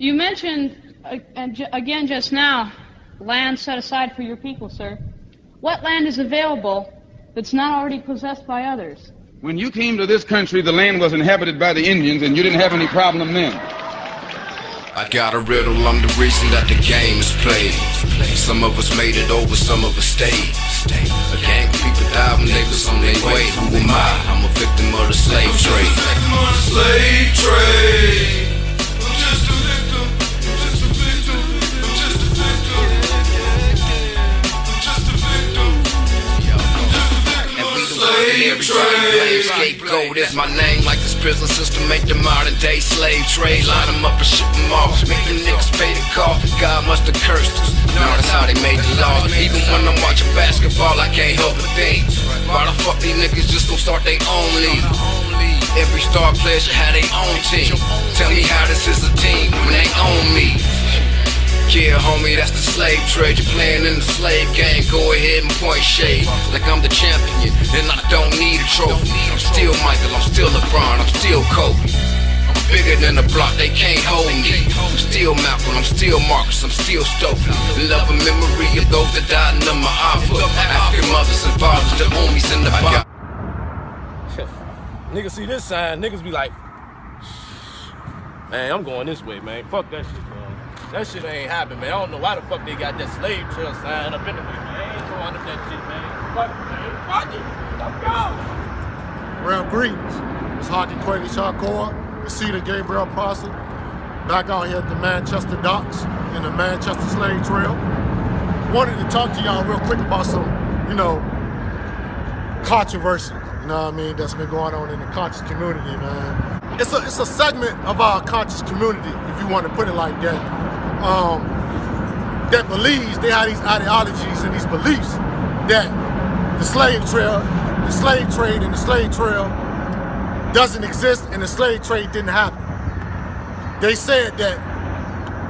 You mentioned, again just now, land set aside for your people, sir. What land is available that's not already possessed by others? When you came to this country, the land was inhabited by the Indians, and you didn't have any problem then. I got a riddle, I'm the reason that the game is played. Some of us made it over, some of us stayed. A gang of people died when they was on their way. Who am I? I'm a victim of the slave trade. Slave trade. I'm just a victim. I'm just a victim. I'm just a victim. I'm just a victim. I'm just a victim of the slave trade. Scapegoat is my name, like this prison system make the modern day slave trade. Line them up and ship them off, make them niggas pay the cost. God must have cursed us. Now that's how they made the laws. Even when I'm watching basketball, I can't help but think, why the fuck these niggas just don't start their own league? Every star player should have their own team. Tell me how this is a team when they own me. Yeah, homie, that's the slave trade. You're playing in the slave game. Go ahead and point shade like I'm the champion, and I don't need a trophy. I'm still Michael, I'm still LeBron, I'm still Kobe. I'm bigger than the block, they can't hold me. I'm still Malcolm, I'm still Marcus, I'm still Stokely. Love and memory of those that died in the Ma'afa. African mothers and fathers, the homies in the bottom. Niggas see this sign, niggas be like, man, I'm going this way, man. Fuck that shit, man. That shit ain't happening, man. I don't know why the fuck they got that slave trail sign up in the way, man. I ain't going up that shit, man. Fuck it, man. Fuck it. Let's go. Well, greetings. It's Haki Kweli Shakur, the seat of Gabriel Posse, back out here at the Manchester docks in the Manchester Slave Trail. Wanted to talk to y'all real quick about some, controversy, that's been going on in the conscious community, man. It's a segment of our conscious community, if you want to put it like that, that believes they have these ideologies and these beliefs that the slave trade and the slave trail doesn't exist and the slave trade didn't happen. They said that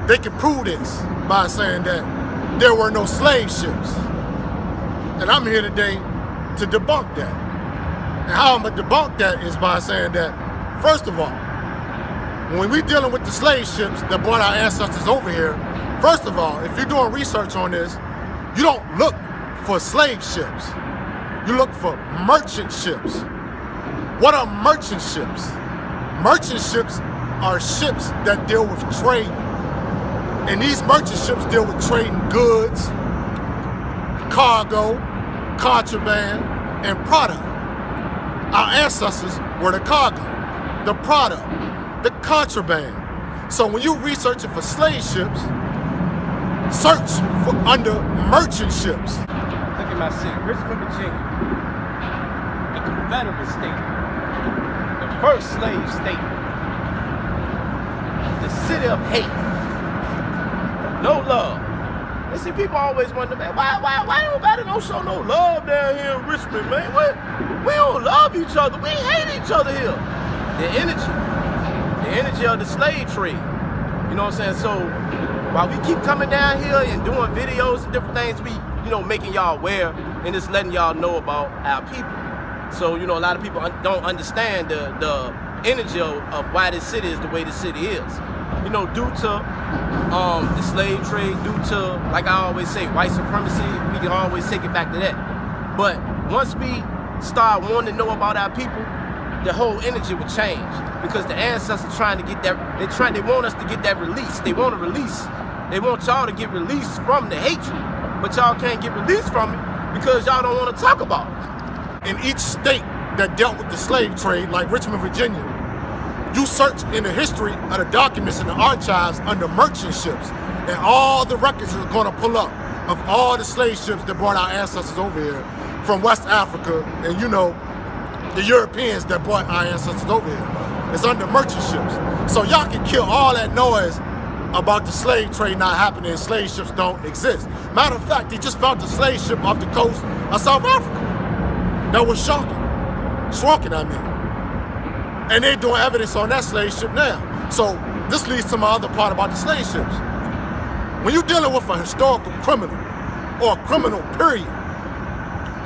they could prove this by saying that there were no slave ships. And I'm here today to debunk that. And how I'm gonna debunk that is by saying that, first of all, when we're dealing with the slave ships that brought our ancestors over here, first of all, if you're doing research on this, you don't look for slave ships. You look for merchant ships. What are merchant ships? Merchant ships are ships that deal with trade. And these merchant ships deal with trading goods, cargo, contraband, and product. Our ancestors were the cargo, the product, the contraband. So when you're researching for slave ships, search for under merchant ships. Look at my city, Richmond, Virginia, a Confederate state, the first slave state, the city of hate, no love. And see, people always wonder, man, why nobody don't show no love down here in Richmond, man? We don't love each other, we hate each other here. The energy of the slave trade, you know what I'm saying? So while we keep coming down here and doing videos and different things, we, making y'all aware and just letting y'all know about our people. So, a lot of people don't understand the energy of why this city is the way this city is. Due to the slave trade, due to, like I always say, white supremacy, we can always take it back to that. But once we start wanting to know about our people, the whole energy will change, because the ancestors trying to get that, they want us to get that release. They want to release. They want y'all to get released from the hatred, but y'all can't get released from it because y'all don't want to talk about it. In each state that dealt with the slave trade, like Richmond, Virginia, you search in the history of the documents in the archives under merchant ships, and all the records are going to pull up of all the slave ships that brought our ancestors over here from West Africa, and the Europeans that brought our ancestors over here. It's under merchant ships. So y'all can kill all that noise about the slave trade not happening and slave ships don't exist. Matter of fact, they just found the slave ship off the coast of South Africa. That was shrunken, And they're doing evidence on that slave ship now. So this leads to my other part about the slave ships. When you're dealing with a historical criminal, or a criminal period,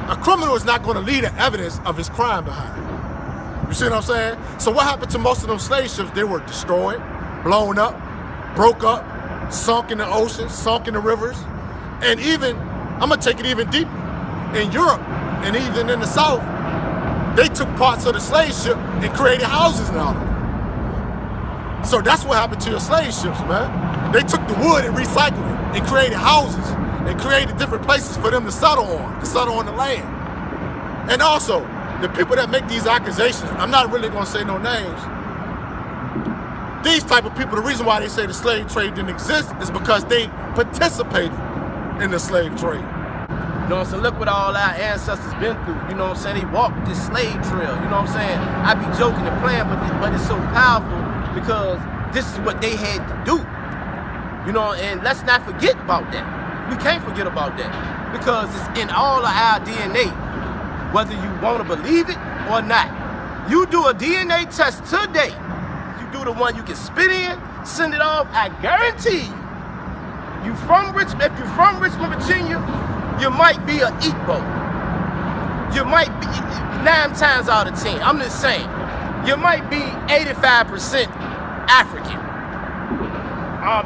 a criminal is not going to leave the evidence of his crime behind. You see what I'm saying? So what happened to most of those slave ships? They were destroyed, blown up, broke up, sunk in the ocean, sunk in the rivers, and even, I'm gonna take it even deeper. In Europe, and even in the South, they took parts of the slave ship and created houses out of it. So that's what happened to your slave ships, man. They took the wood and recycled it and created houses and created different places for them to settle on the land. And also, the people that make these accusations, I'm not really gonna say no names, these type of people, the reason why they say the slave trade didn't exist is because they participated in the slave trade. You know what I'm saying? Look what all our ancestors been through. You know what I'm saying? They walked this slave trail. You know what I'm saying? I be joking and playing, but it's so powerful because this is what they had to do. You know, and let's not forget about that. We can't forget about that because it's in all of our DNA, whether you want to believe it or not. You do a DNA test today. You do the one you can spit in, send it off. I guarantee you, if you're from Richmond, Virginia, you might be an Igbo. You might be 9 times out of 10. I'm just saying. You might be 85% African.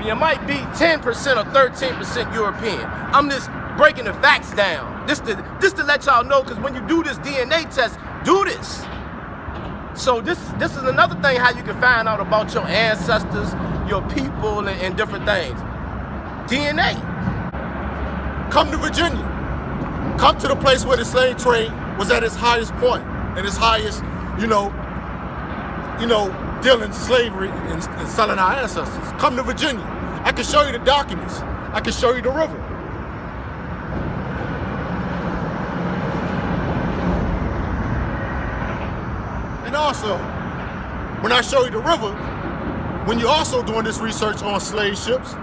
You might be 10% or 13% European. I'm just breaking the facts down. Just to let y'all know, because when you do this DNA test, do this. So this is another thing how you can find out about your ancestors, your people, and different things. DNA. Come to Virginia. Come to the place where the slave trade was at its highest point and its highest, dealing slavery and selling our ancestors. Come to Virginia. I can show you the documents. I can show you the river. And also, when I show you the river, when you're also doing this research on slave ships,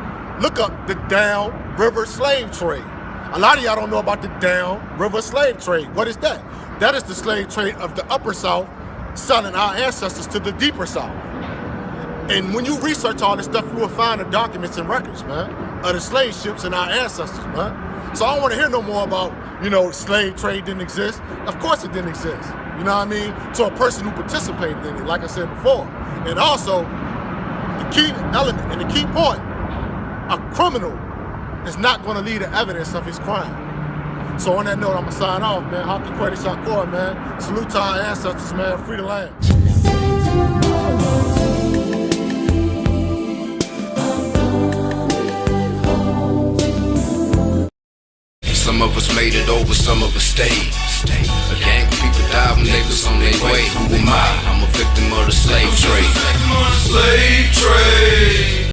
look up the downriver slave trade. A lot of y'all don't know about the downriver slave trade. What is that? That is the slave trade of the upper South selling our ancestors to the deeper South. And when you research all this stuff, you will find the documents and records, man, of the slave ships and our ancestors, man. So I don't want to hear no more about, slave trade didn't exist. Of course it didn't exist. You know what I mean? To a person who participated in it, like I said before. And also, the key element and the key point, a criminal is not going to leave the evidence of his crime. So on that note, I'm going to sign off, man. Haki Kweli Shakur, man. Salute to our ancestors, man. Free the land. Some of us made it over, some of us stayed. A gang of people died when they was on their way. Who am I? I'm a victim of the slave trade.